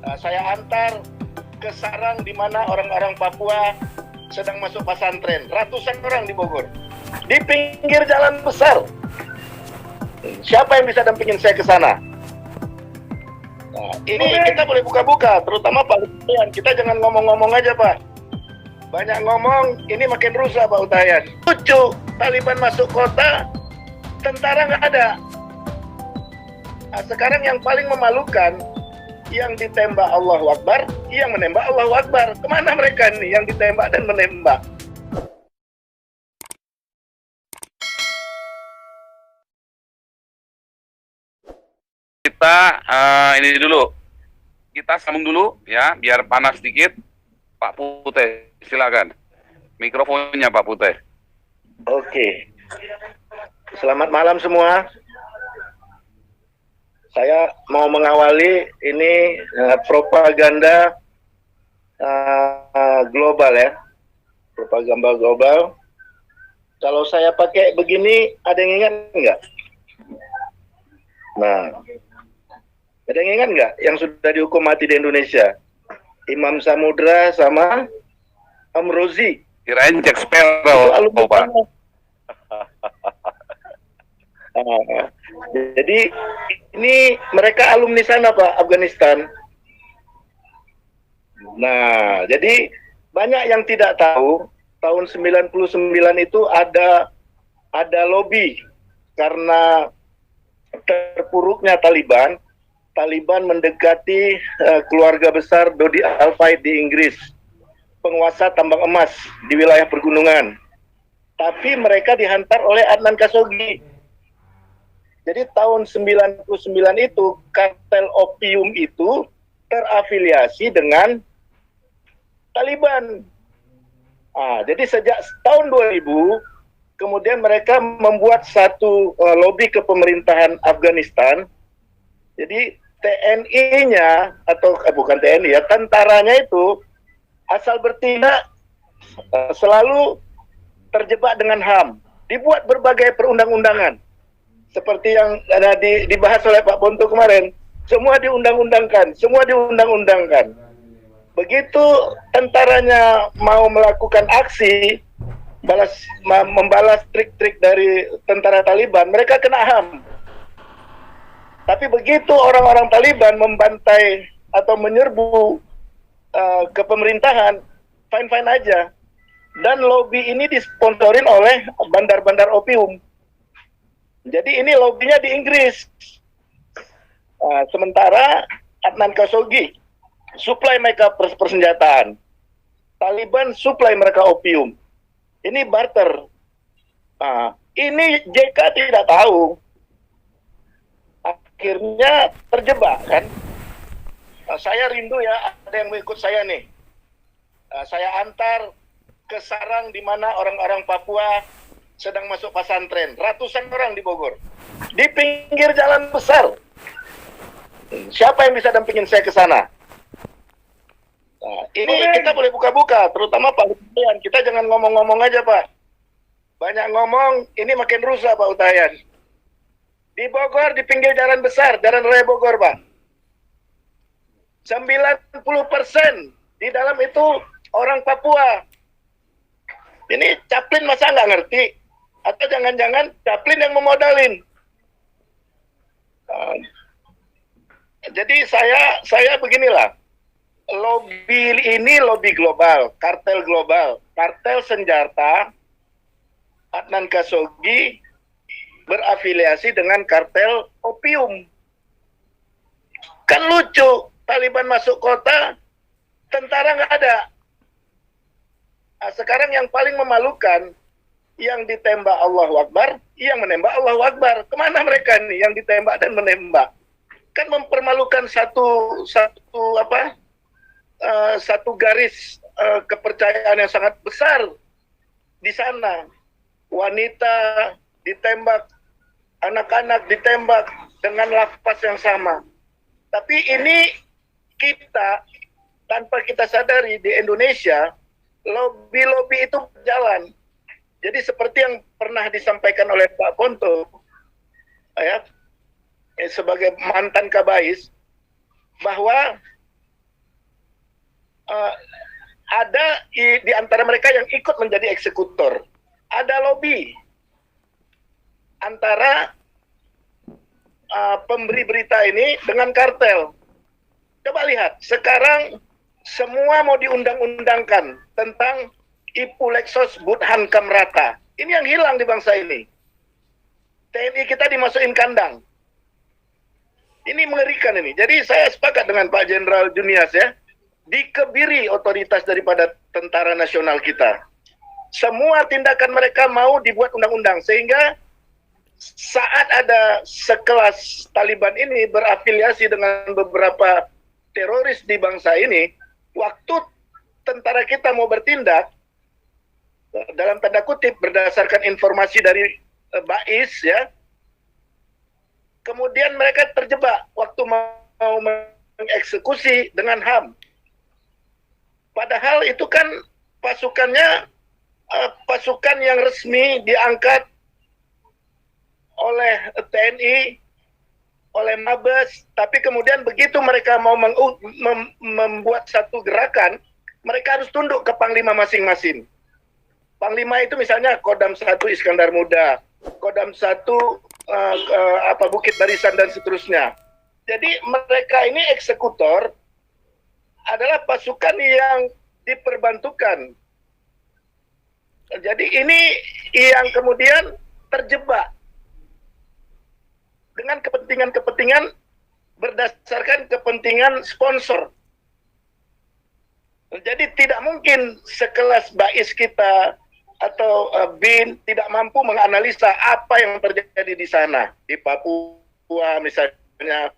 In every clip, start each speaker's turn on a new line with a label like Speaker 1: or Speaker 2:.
Speaker 1: Saya antar ke sarang di mana orang-orang Papua sedang masuk pesantren. Ratusan orang di Bogor. Di pinggir jalan besar. Siapa yang bisa dampingin saya ke sana? Nah, ini kita boleh buka-buka, terutama Pak Utayan. Kita jangan ngomong-ngomong aja, Pak. Banyak ngomong, ini makin rusak, Pak Utayan. Lucu, Taliban masuk kota, tentara nggak ada. Nah, sekarang yang paling memalukan, yang ditembak Allahu Akbar, yang menembak Allahu Akbar. Kemana mereka nih yang ditembak dan menembak?
Speaker 2: Kita ini dulu, kita sambung dulu ya, biar panas sedikit. Pak Putih, silakan. Mikrofonnya Pak Putih.
Speaker 1: Oke. Selamat malam semua. Saya mau mengawali ini propaganda global ya. Propaganda global. Kalau saya pakai begini, ada yang ingat nggak? Nah, ada yang ingat nggak yang sudah dihukum mati di Indonesia? Imam Samudra sama Amrozi.
Speaker 2: Kirain Jack Sparrow, Pak.
Speaker 1: Jadi ini mereka alumni sana, Pak, Afghanistan. Nah, jadi banyak yang tidak tahu, tahun 99 itu ada lobby karena terpuruknya Taliban. Taliban mendekati keluarga besar Dodi Al-Fayed di Inggris, penguasa tambang emas di wilayah pergunungan. Tapi mereka dihantar oleh Adnan Khashoggi. Jadi tahun 99 itu kartel opium itu terafiliasi dengan Taliban. Jadi sejak tahun 2000 kemudian mereka membuat satu lobby ke pemerintahan Afghanistan. Jadi TNI-nya atau bukan TNI ya, tentaranya itu asal bertindak selalu terjebak dengan HAM. Dibuat berbagai perundang-undangan. Seperti yang dibahas oleh Pak Bonto kemarin, semua diundang-undangkan, Begitu tentaranya mau melakukan aksi, membalas trik-trik dari tentara Taliban, mereka kena HAM. Tapi begitu orang-orang Taliban membantai atau menyerbu ke pemerintahan, fine-fine aja. Dan lobby ini disponsorin oleh bandar-bandar opium. Jadi ini lobbynya di Inggris. Sementara Adnan Khashoggi supply mereka persenjataan. Taliban supply mereka opium. Ini barter. Ini JK tidak tahu. Akhirnya terjebak kan. Saya rindu ya ada yang mau ikut saya nih. Saya antar ke sarang di mana orang-orang Papua sedang masuk pesantren. Ratusan orang di Bogor. Di pinggir jalan besar. Siapa yang bisa dampingin saya ke sana? Nah, ini kita boleh buka-buka, terutama Pak Utayan. Kita jangan ngomong-ngomong aja, Pak. Banyak ngomong, ini makin rusak, Pak Utayan. Di Bogor, di pinggir jalan besar, Jalan Raya Bogor, Pak. 90% di dalam itu orang Papua. Ini Chaplin masa nggak ngerti? Atau jangan-jangan Chaplin yang memodalin? Jadi saya beginilah. Lobby ini lobby global, kartel senjata. Adnan Khashoggi berafiliasi dengan kartel opium. Kan lucu, Taliban masuk kota, tentara nggak ada. Sekarang yang paling memalukan, yang ditembak Allahu Akbar, yang menembak Allahu Akbar. Kemana mereka nih yang ditembak dan menembak? Kan mempermalukan satu garis kepercayaan yang sangat besar di sana. Wanita ditembak, anak-anak ditembak dengan lapas yang sama. Tapi ini kita, tanpa kita sadari di Indonesia, lobby-lobby itu berjalan. Jadi seperti yang pernah disampaikan oleh Pak Bonto, sebagai mantan Kabais, bahwa eh, ada di antara mereka yang ikut menjadi eksekutor. Ada lobby antara pemberi berita ini dengan kartel. Coba lihat, sekarang semua mau diundang-undangkan tentang Ipulexos Budhan Kamrata. Ini yang hilang di bangsa ini. TNI kita dimasukin kandang. Ini mengerikan ini. Jadi saya sepakat dengan Pak Jenderal Junias ya. Dikebiri otoritas daripada tentara nasional kita. Semua tindakan mereka mau dibuat undang-undang sehingga saat ada sekelas Taliban ini berafiliasi dengan beberapa teroris di bangsa ini, waktu tentara kita mau bertindak, dalam tanda kutip berdasarkan informasi dari Bais ya, kemudian mereka terjebak waktu mau mengeksekusi dengan HAM. Padahal itu kan pasukannya pasukan yang resmi diangkat oleh TNI, oleh Mabes, tapi kemudian begitu mereka mau membuat satu gerakan, mereka harus tunduk ke panglima masing-masing. Panglima itu misalnya Kodam 1 Iskandar Muda, Kodam 1 Bukit Barisan dan seterusnya. Jadi mereka ini eksekutor adalah pasukan yang diperbantukan. Jadi ini yang kemudian terjebak dengan kepentingan-kepentingan berdasarkan kepentingan sponsor. Jadi tidak mungkin sekelas Bais kita atau BIN tidak mampu menganalisa apa yang terjadi di sana, di Papua misalnya,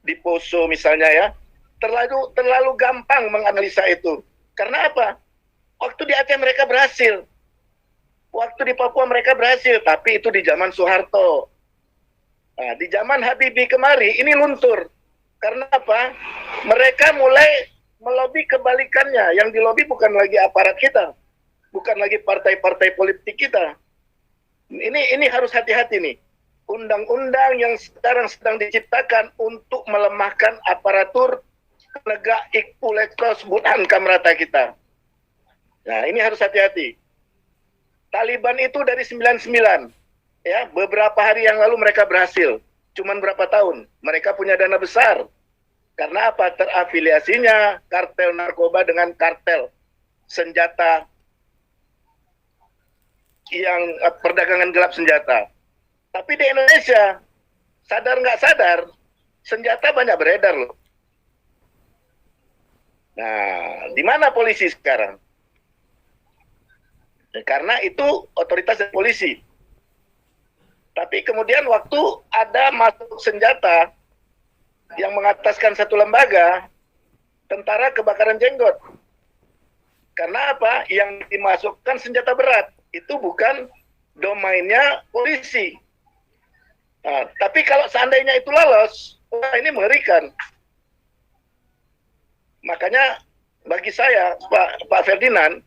Speaker 1: di Poso misalnya ya. Terlalu gampang menganalisa itu. Karena apa? Waktu di Aceh mereka berhasil. Waktu di Papua mereka berhasil, tapi itu di zaman Soeharto. Nah, di zaman Habibie kemari, ini luntur. Karena apa? Mereka mulai melobi kebalikannya. Yang dilobi bukan lagi aparat kita. Bukan lagi partai-partai politik kita. Ini harus hati-hati nih. Undang-undang yang sekarang sedang diciptakan untuk melemahkan aparatur penegak Ipulexos Budhan Kamrata kita. Nah, ini harus hati-hati. Taliban itu dari 99. Ya, beberapa hari yang lalu mereka berhasil. Cuman berapa tahun? Mereka punya dana besar. Karena apa? Terafiliasinya kartel narkoba dengan kartel senjata yang perdagangan gelap senjata. Tapi di Indonesia, sadar nggak sadar, senjata banyak beredar loh. Nah, di mana polisi sekarang? Karena itu otoritas dan polisi. Tapi kemudian waktu ada masuk senjata yang mengataskan satu lembaga, tentara kebakaran jenggot. Karena apa? Yang dimasukkan senjata berat. Itu bukan domainnya polisi. Nah, tapi kalau seandainya itu lolos, wah ini mengerikan. Makanya bagi saya, Pak Ferdinand,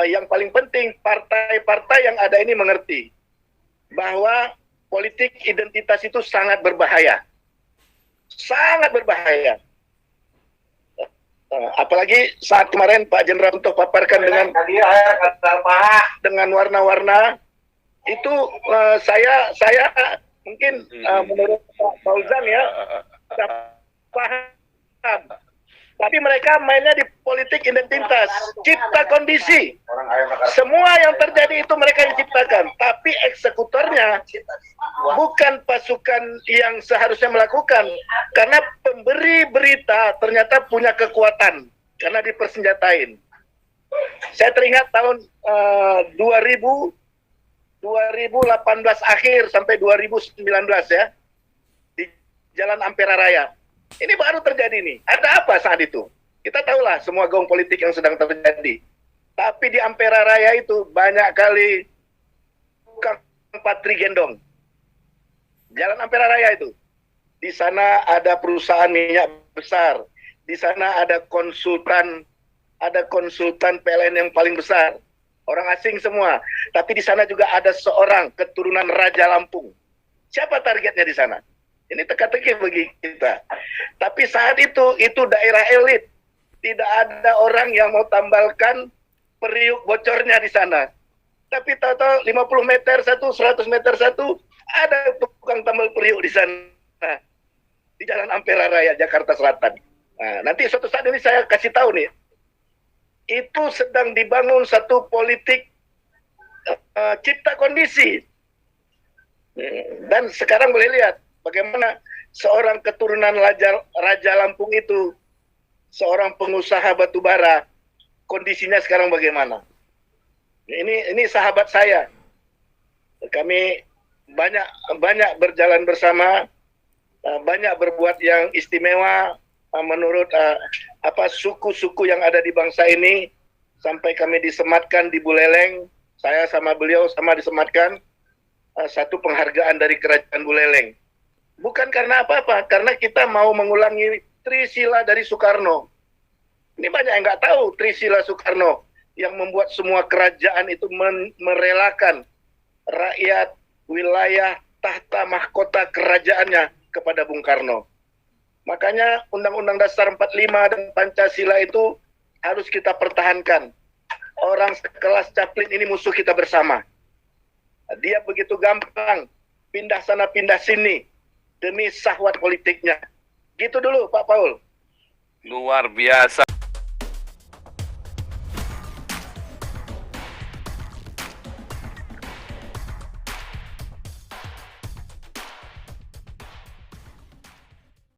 Speaker 1: yang paling penting partai-partai yang ada ini mengerti bahwa politik identitas itu sangat berbahaya. Sangat berbahaya. Apalagi saat kemarin Pak Jenderal Untoh paparkan dengan warna-warna itu saya mungkin menurut Pak Fauzan ya paham. Tapi mereka mainnya di politik identitas, cipta kondisi. Semua yang terjadi itu mereka yang ciptakan. Tapi eksekutornya bukan pasukan yang seharusnya melakukan. Karena pemberi berita ternyata punya kekuatan. Karena dipersenjatain. Saya teringat tahun 2018 akhir sampai 2019 ya. Di Jalan Ampera Raya. Ini baru terjadi nih. Ada apa saat itu? Kita tahulah semua gaung politik yang sedang terjadi. Tapi di Ampera Raya itu banyak kali tukang patri gendong. Jalan Ampera Raya itu. Di sana ada perusahaan minyak besar. Di sana ada konsultan PLN yang paling besar. Orang asing semua. Tapi di sana juga ada seorang keturunan Raja Lampung. Siapa targetnya di sana? Ini teka-teki bagi kita. Tapi saat itu daerah elit. tidak ada orang yang mau tambalkan periuk bocornya di sana. Tapi tahu-tahu 50 meter satu, 100 meter satu, ada tukang tambal periuk di sana. Di Jalan Ampera Raya, Jakarta Selatan. Nah, nanti suatu saat ini saya kasih tahu nih, itu sedang dibangun satu politik cipta kondisi. Dan sekarang boleh lihat bagaimana seorang keturunan Raja Lampung itu, seorang pengusaha batubara, kondisinya sekarang bagaimana. Ini sahabat saya. Kami banyak berjalan bersama, banyak berbuat yang istimewa menurut suku-suku yang ada di bangsa ini, sampai kami disematkan di Buleleng. Saya sama beliau sama disematkan satu penghargaan dari Kerajaan Buleleng. Bukan karena apa-apa, karena kita mau mengulangi Trisila dari Soekarno. Ini banyak yang nggak tahu Trisila Soekarno yang membuat semua kerajaan itu merelakan rakyat, wilayah, tahta, mahkota kerajaannya kepada Bung Karno. Makanya Undang-Undang Dasar 45 dan Pancasila itu harus kita pertahankan. Orang sekelas Chaplin ini musuh kita bersama. Dia begitu gampang pindah sana pindah sini demi syahwat politiknya. Gitu dulu Pak Paul.
Speaker 2: Luar biasa.